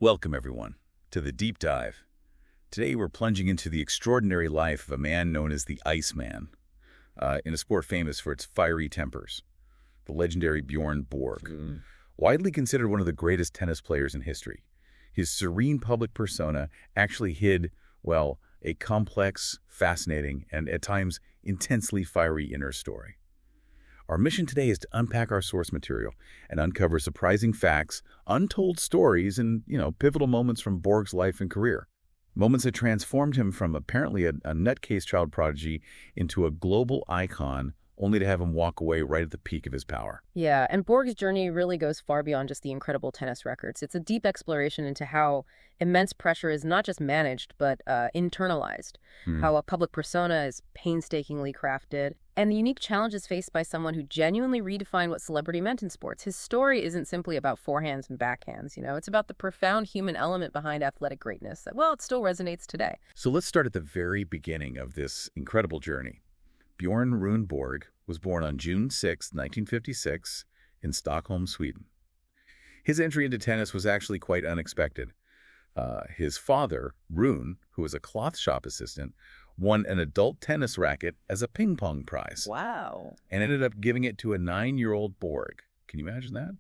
Welcome, everyone, to the Deep Dive. Today, we're plunging into the extraordinary life of a man known as the Iceman, in a sport famous for its fiery tempers, the legendary Bjorn Borg. Widely considered one of the greatest tennis players in history, his serene public persona actually hid, well, a complex, fascinating, and at times intensely fiery inner story. Our mission today is to unpack our source material and uncover surprising facts, untold stories, and, pivotal moments from Borg's life and career. Moments that transformed him from apparently a nutcase child prodigy into a global icon, only to have him walk away right at the peak of his power. Yeah, and Borg's journey really goes far beyond just the incredible tennis records. It's a deep exploration into how immense pressure is not just managed, but internalized, how a public persona is painstakingly crafted, and the unique challenges faced by someone who genuinely redefined what celebrity meant in sports. His story isn't simply about forehands and backhands, it's about the profound human element behind athletic greatness that, well, it still resonates today. So let's start at the very beginning of this incredible journey. Bjorn Borg was born on June 6, 1956, in Stockholm, Sweden. His entry into tennis was actually quite unexpected. His father, Rune, who was a cloth shop assistant, won an adult tennis racket as a ping pong prize. Wow. And ended up giving it to a 9-year-old Borg. Can you imagine that?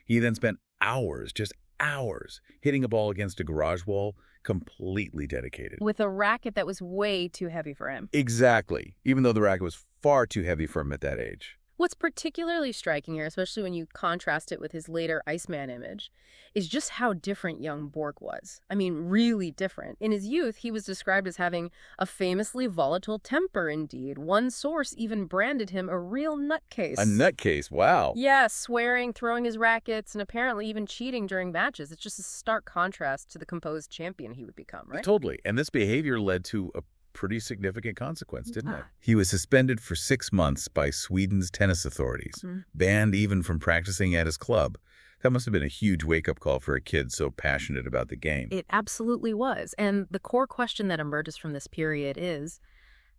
He then spent hours, just hours, hitting a ball against a garage wall, completely dedicated. With a racket that was way too heavy for him. Exactly, even though the racket was far too heavy for him at that age. What's particularly striking here, especially when you contrast it with his later Iceman image, is just how different young Borg was. I mean, really different. In his youth, he was described as having a famously volatile temper indeed. One source even branded him a real nutcase. A nutcase, wow. Yeah, swearing, throwing his rackets, and apparently even cheating during matches. It's just a stark contrast to the composed champion he would become, right? Totally. And this behavior led to a pretty significant consequence, didn't it? He was suspended for 6 months by Sweden's tennis authorities, banned even from practicing at his club. That must have been a huge wake-up call for a kid so passionate about the game. It absolutely was. And the core question that emerges from this period is,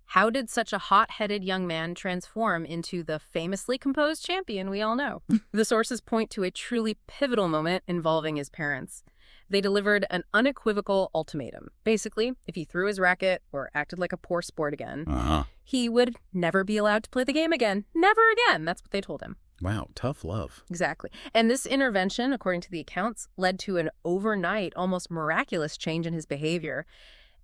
how did such a hot-headed young man transform into the famously composed champion we all know? The sources point to a truly pivotal moment involving his parents. They delivered an unequivocal ultimatum. Basically, if he threw his racket or acted like a poor sport again, he would never be allowed to play the game again. Never again. That's what they told him. Wow, tough love. Exactly. And this intervention, according to the accounts, led to an overnight, almost miraculous change in his behavior.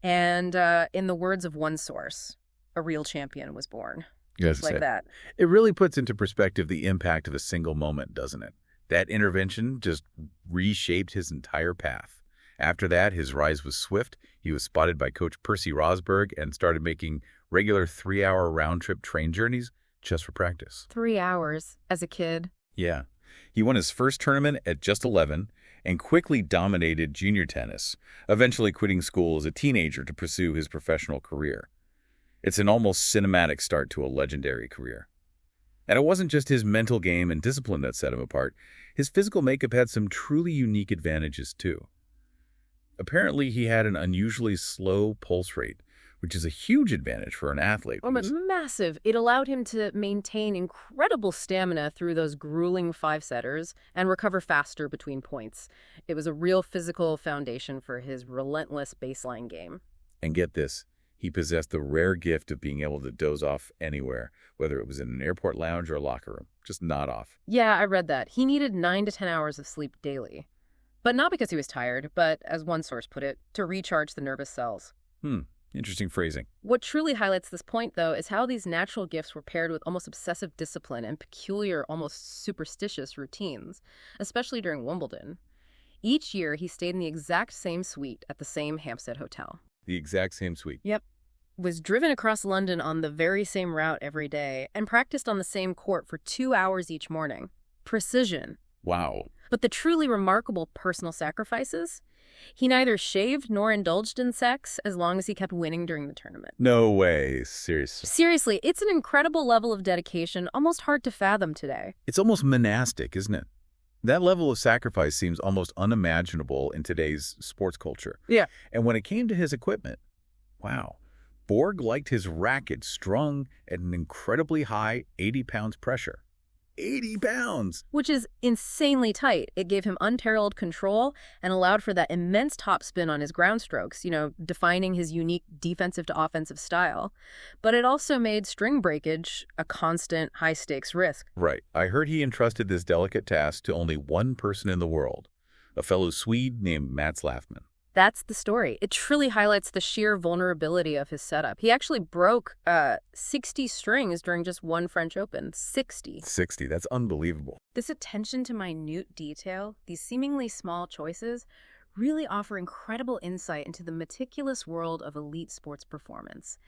And in the words of one source, a real champion was born. Yes, like that. It really puts into perspective the impact of a single moment, doesn't it? That intervention just reshaped his entire path. After that, his rise was swift. He was spotted by Coach Percy Rosberg and started making regular 3-hour round-trip train journeys just for practice. 3 hours as a kid? Yeah. He won his first tournament at just 11 and quickly dominated junior tennis, eventually quitting school as a teenager to pursue his professional career. It's an almost cinematic start to a legendary career. And it wasn't just his mental game and discipline that set him apart. His physical makeup had some truly unique advantages, too. Apparently, he had an unusually slow pulse rate, which is a huge advantage for an athlete. Oh, but massive. It allowed him to maintain incredible stamina through those grueling 5-setters and recover faster between points. It was a real physical foundation for his relentless baseline game. And get this. He possessed the rare gift of being able to doze off anywhere, whether it was in an airport lounge or a locker room. Just nod off. Yeah, I read that. He needed 9 to 10 hours of sleep daily. But not because he was tired, but, as one source put it, to recharge the nervous cells. Interesting phrasing. What truly highlights this point, though, is how these natural gifts were paired with almost obsessive discipline and peculiar, almost superstitious routines, especially during Wimbledon. Each year, he stayed in the exact same suite at the same Hampstead hotel. The exact same suite. Yep. Was driven across London on the very same route every day and practiced on the same court for 2 hours each morning. Precision. Wow. But the truly remarkable personal sacrifices? He neither shaved nor indulged in sex as long as he kept winning during the tournament. No way. Seriously. Seriously, it's an incredible level of dedication, almost hard to fathom today. It's almost monastic, isn't it? That level of sacrifice seems almost unimaginable in today's sports culture. Yeah. And when it came to his equipment, wow. Borg liked his racket strung at an incredibly high 80 pounds pressure. 80 pounds! Which is insanely tight. It gave him unparalleled control and allowed for that immense topspin on his ground strokes, defining his unique defensive to offensive style. But it also made string breakage a constant, high-stakes risk. Right. I heard he entrusted this delicate task to only one person in the world, a fellow Swede named Mats Laffman. That's the story. It truly highlights the sheer vulnerability of his setup. He actually broke 60 strings during just one French Open. 60. 60. That's unbelievable. This attention to minute detail, these seemingly small choices, really offer incredible insight into the meticulous world of elite sports performance.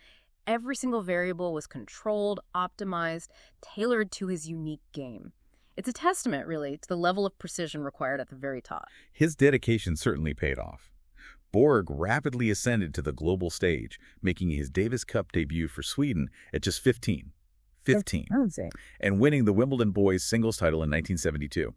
Every single variable was controlled, optimized, tailored to his unique game. It's a testament, really, to the level of precision required at the very top. His dedication certainly paid off. Borg rapidly ascended to the global stage, making his Davis Cup debut for Sweden at just 15. 15. And winning the Wimbledon boys singles title in 1972.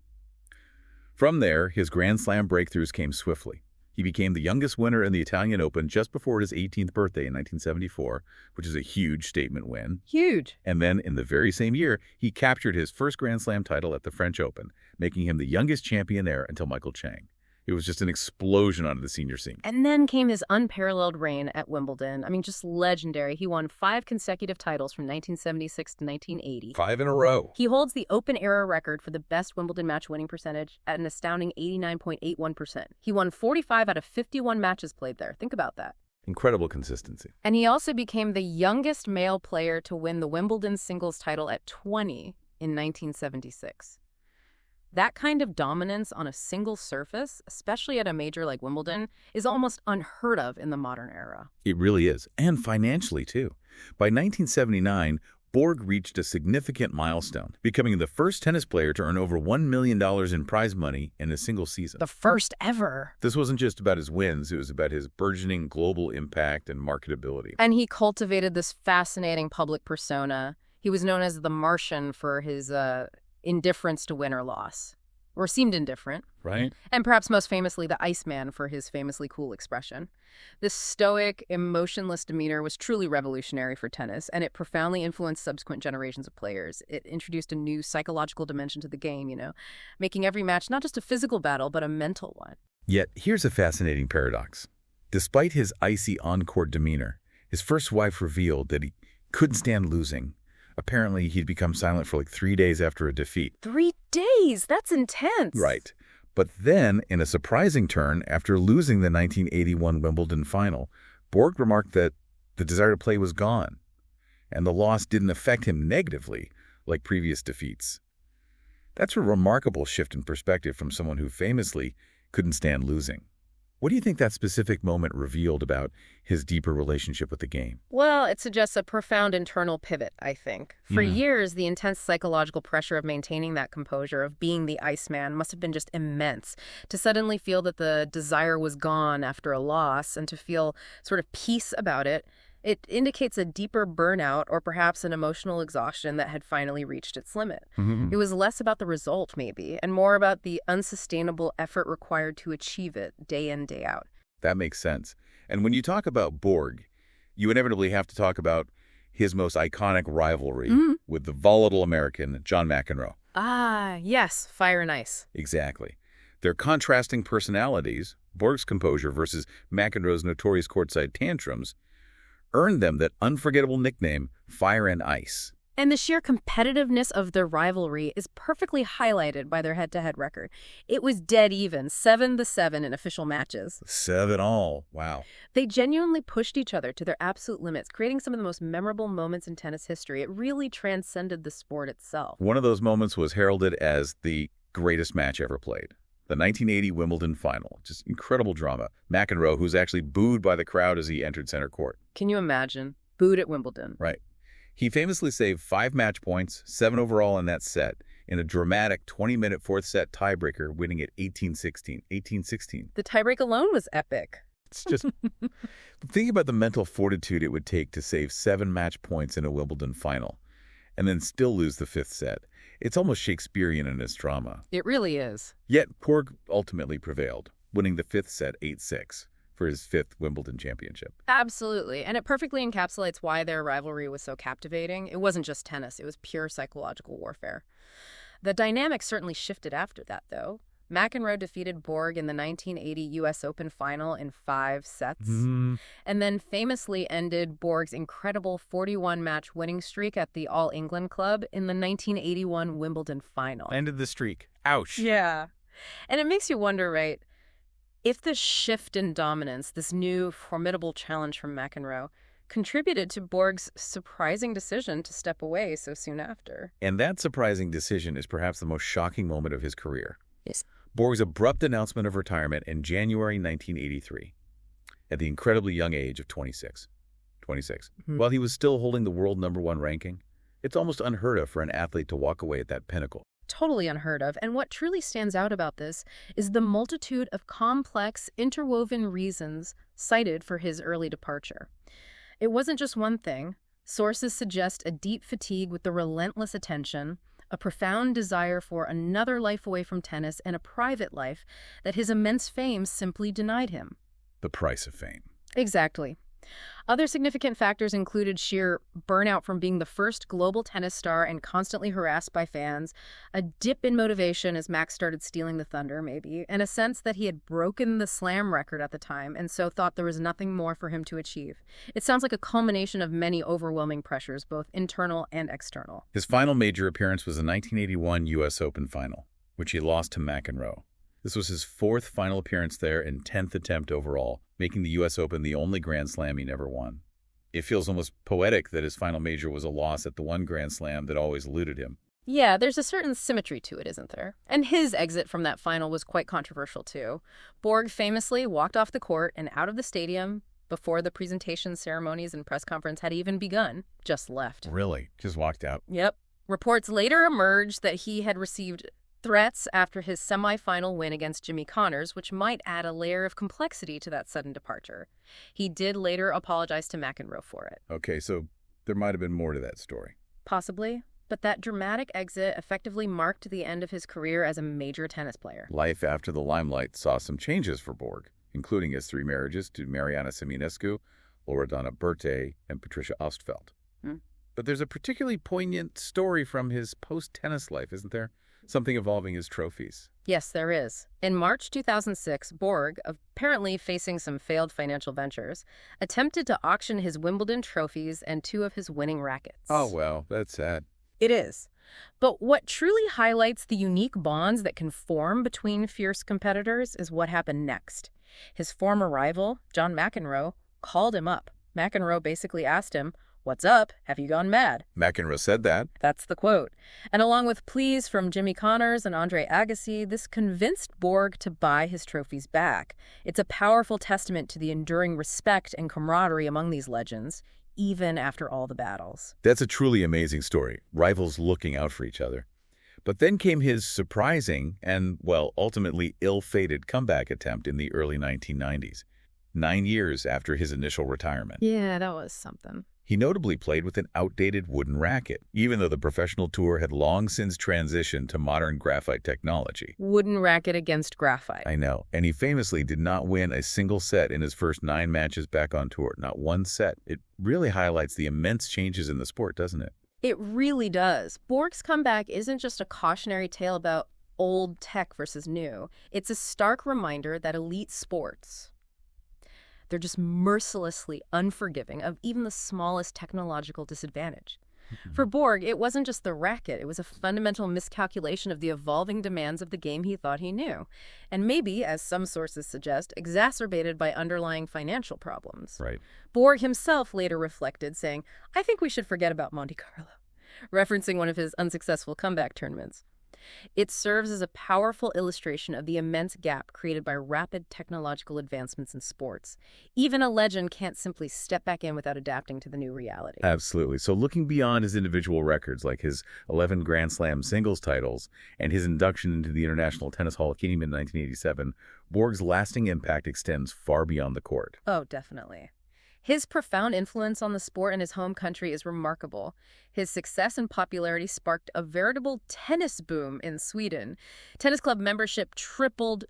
From there, his Grand Slam breakthroughs came swiftly. He became the youngest winner in the Italian Open just before his 18th birthday in 1974, which is a huge statement win. Huge. And then, in the very same year, he captured his first Grand Slam title at the French Open, making him the youngest champion there until Michael Chang. It was just an explosion onto the senior scene. And then came his unparalleled reign at Wimbledon. I mean, just legendary. He won 5 consecutive titles from 1976 to 1980. 5 in a row. He holds the Open-era record for the best Wimbledon match winning percentage at an astounding 89.81%. He won 45 out of 51 matches played there. Think about that. Incredible consistency. And he also became the youngest male player to win the Wimbledon singles title at 20 in 1976. That kind of dominance on a single surface, especially at a major like Wimbledon, is almost unheard of in the modern era. It really is, and financially, too. By 1979, Borg reached a significant milestone, becoming the first tennis player to earn over $1 million in prize money in a single season. The first ever. This wasn't just about his wins, it was about his burgeoning global impact and marketability. And he cultivated this fascinating public persona. He was known as the Martian for his indifference to win or loss, or seemed indifferent. Right. And perhaps most famously, the Iceman for his famously cool expression. This stoic, emotionless demeanor was truly revolutionary for tennis, and it profoundly influenced subsequent generations of players. It introduced a new psychological dimension to the game, making every match not just a physical battle, but a mental one. Yet, here's a fascinating paradox. Despite his icy on-court demeanor, his first wife revealed that he couldn't stand losing. Apparently, he'd become silent for like 3 days after a defeat. 3 days? That's intense. Right. But then, in a surprising turn, after losing the 1981 Wimbledon final, Borg remarked that the desire to play was gone, and the loss didn't affect him negatively like previous defeats. That's a remarkable shift in perspective from someone who famously couldn't stand losing. What do you think that specific moment revealed about his deeper relationship with the game? Well, it suggests a profound internal pivot, I think. For years, the intense psychological pressure of maintaining that composure, of being the Iceman, must have been just immense. To suddenly feel that the desire was gone after a loss and to feel sort of peace about it, it indicates a deeper burnout or perhaps an emotional exhaustion that had finally reached its limit. It was less about the result, maybe, and more about the unsustainable effort required to achieve it day in, day out. That makes sense. And when you talk about Borg, you inevitably have to talk about his most iconic rivalry with the volatile American John McEnroe. Ah, yes, fire and ice. Exactly. Their contrasting personalities, Borg's composure versus McEnroe's notorious courtside tantrums, earned them that unforgettable nickname, Fire and Ice. And the sheer competitiveness of their rivalry is perfectly highlighted by their head-to-head record. It was dead even, 7-7 in official matches. 7-all. Wow. They genuinely pushed each other to their absolute limits, creating some of the most memorable moments in tennis history. It really transcended the sport itself. One of those moments was heralded as the greatest match ever played. The 1980 Wimbledon final. Just incredible drama. McEnroe, who's actually booed by the crowd as he entered center court. Can you imagine? Booed at Wimbledon. Right. He famously saved 5 match points, 7 overall in that set, in a dramatic 20-minute fourth set tiebreaker, winning at 18-16. 18-16. The tiebreak alone was epic. It's just... Think about the mental fortitude it would take to save 7 match points in a Wimbledon final, and then still lose the 5th set. It's almost Shakespearean in its drama. It really is. Yet, Borg ultimately prevailed, winning the 5th set 8-6 for his 5th Wimbledon championship. Absolutely. And it perfectly encapsulates why their rivalry was so captivating. It wasn't just tennis. It was pure psychological warfare. The dynamic certainly shifted after that, though. McEnroe defeated Borg in the 1980 U.S. Open final in 5 sets, and then famously ended Borg's incredible 41-match winning streak at the All England Club in the 1981 Wimbledon final. Ended the streak. Ouch. Yeah. And it makes you wonder, right, if this shift in dominance, this new formidable challenge from McEnroe, contributed to Borg's surprising decision to step away so soon after. And that surprising decision is perhaps the most shocking moment of his career. Yes. Borg's abrupt announcement of retirement in January 1983, at the incredibly young age of 26. While he was still holding the world #1 ranking, it's almost unheard of for an athlete to walk away at that pinnacle. Totally unheard of. And what truly stands out about this is the multitude of complex, interwoven reasons cited for his early departure. It wasn't just one thing. Sources suggest a deep fatigue with the relentless attention, a profound desire for another life away from tennis, and a private life that his immense fame simply denied him. The price of fame. Exactly. Other significant factors included sheer burnout from being the first global tennis star and constantly harassed by fans, a dip in motivation as Max started stealing the thunder, maybe, and a sense that he had broken the slam record at the time and so thought there was nothing more for him to achieve. It sounds like a culmination of many overwhelming pressures, both internal and external. His final major appearance was the 1981 U.S. Open final, which he lost to McEnroe. This was his 4th final appearance there and 10th attempt overall, making the U.S. Open the only Grand Slam he never won. It feels almost poetic that his final major was a loss at the one Grand Slam that always eluded him. Yeah, there's a certain symmetry to it, isn't there? And his exit from that final was quite controversial, too. Borg famously walked off the court and out of the stadium before the presentation ceremonies and press conference had even begun, just left. Really? Just walked out? Yep. Reports later emerged that he had received threats after his semifinal win against Jimmy Connors, which might add a layer of complexity to that sudden departure. He did later apologize to McEnroe for it. Okay, so there might have been more to that story. Possibly, but that dramatic exit effectively marked the end of his career as a major tennis player. Life after the limelight saw some changes for Borg, including his 3 marriages to Mariana Seminescu, Loredana Berthe, and Patricia Ostfeld. But there's a particularly poignant story from his post-tennis life, isn't there? Something involving his trophies. Yes, there is. In March 2006, Borg, apparently facing some failed financial ventures, attempted to auction his Wimbledon trophies and 2 of his winning rackets. Oh, well, that's sad. It is. But what truly highlights the unique bonds that can form between fierce competitors is what happened next. His former rival, John McEnroe, called him up. McEnroe basically asked him, "What's up? Have you gone mad?" McEnroe said that. That's the quote. And along with pleas from Jimmy Connors and Andre Agassi, this convinced Borg to buy his trophies back. It's a powerful testament to the enduring respect and camaraderie among these legends, even after all the battles. That's a truly amazing story, rivals looking out for each other. But then came his surprising and, well, ultimately ill-fated comeback attempt in the early 1990s, 9 years after his initial retirement. Yeah, that was something. He notably played with an outdated wooden racket, even though the professional tour had long since transitioned to modern graphite technology. Wooden racket against graphite. I know. And he famously did not win a single set in his first 9 matches back on tour. Not one set. It really highlights the immense changes in the sport, doesn't it? It really does. Borg's comeback isn't just a cautionary tale about old tech versus new. It's a stark reminder that elite sports, they're just mercilessly unforgiving of even the smallest technological disadvantage. For Borg, it wasn't just the racket. It was a fundamental miscalculation of the evolving demands of the game he thought he knew. And maybe, as some sources suggest, exacerbated by underlying financial problems. Right. Borg himself later reflected, saying, "I think we should forget about Monte Carlo," referencing one of his unsuccessful comeback tournaments. It serves as a powerful illustration of the immense gap created by rapid technological advancements in sports. Even a legend can't simply step back in without adapting to the new reality. Absolutely. So looking beyond his individual records, like his 11 Grand Slam singles titles and his induction into the International Tennis Hall of Fame in 1987, Borg's lasting impact extends far beyond the court. Oh, definitely. His profound influence on the sport in his home country is remarkable. His success and popularity sparked a veritable tennis boom in Sweden. Tennis club membership tripled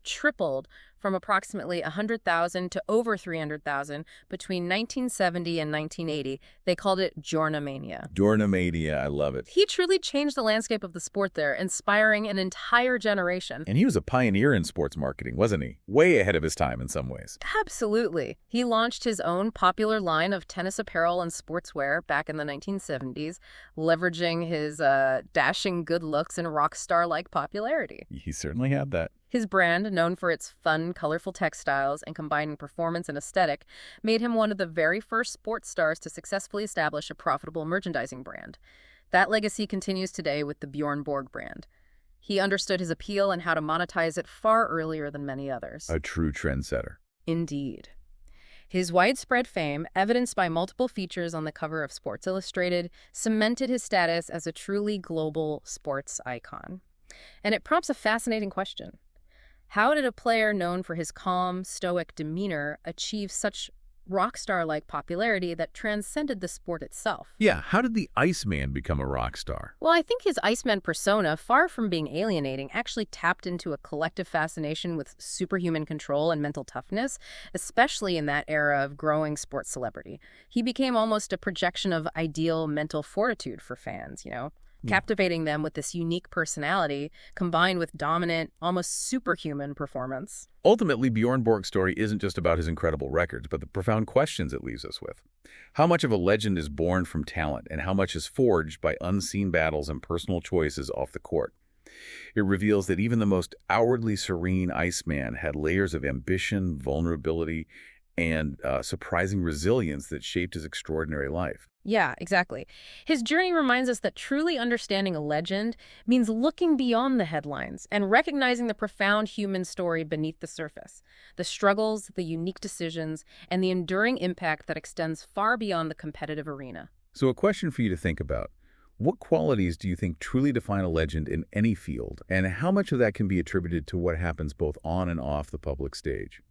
from approximately 100,000 to over 300,000 between 1970 and 1980. They called it Bjornomania. Dornamania, I love it. He truly changed the landscape of the sport there, inspiring an entire generation. And he was a pioneer in sports marketing, wasn't he? Way ahead of his time in some ways. Absolutely. He launched his own popular line of tennis apparel and sportswear back in the 1970s, leveraging his dashing good looks and rock star-like popularity. He certainly had that. His brand, known for its fun, colorful textiles and combining performance and aesthetic, made him one of the very first sports stars to successfully establish a profitable merchandising brand. That legacy continues today with the Bjorn Borg brand. He understood his appeal and how to monetize it far earlier than many others. A true trendsetter. Indeed. His widespread fame, evidenced by multiple features on the cover of Sports Illustrated, cemented his status as a truly global sports icon. And it prompts a fascinating question. How did a player known for his calm, stoic demeanor achieve such rock star-like popularity that transcended the sport itself? Yeah, how did the Iceman become a rock star? Well, I think his Iceman persona, far from being alienating, actually tapped into a collective fascination with superhuman control and mental toughness, especially in that era of growing sports celebrity. He became almost a projection of ideal mental fortitude for fans, captivating them with this unique personality combined with dominant, almost superhuman performance. Ultimately, Bjorn Borg's story isn't just about his incredible records, but the profound questions it leaves us with. How much of a legend is born from talent, and how much is forged by unseen battles and personal choices off the court? It reveals that even the most outwardly serene Iceman had layers of ambition, vulnerability, and surprising resilience that shaped his extraordinary life. Yeah, exactly. His journey reminds us that truly understanding a legend means looking beyond the headlines and recognizing the profound human story beneath the surface, the struggles, the unique decisions, and the enduring impact that extends far beyond the competitive arena. So a question for you to think about. What qualities do you think truly define a legend in any field, and how much of that can be attributed to what happens both on and off the public stage?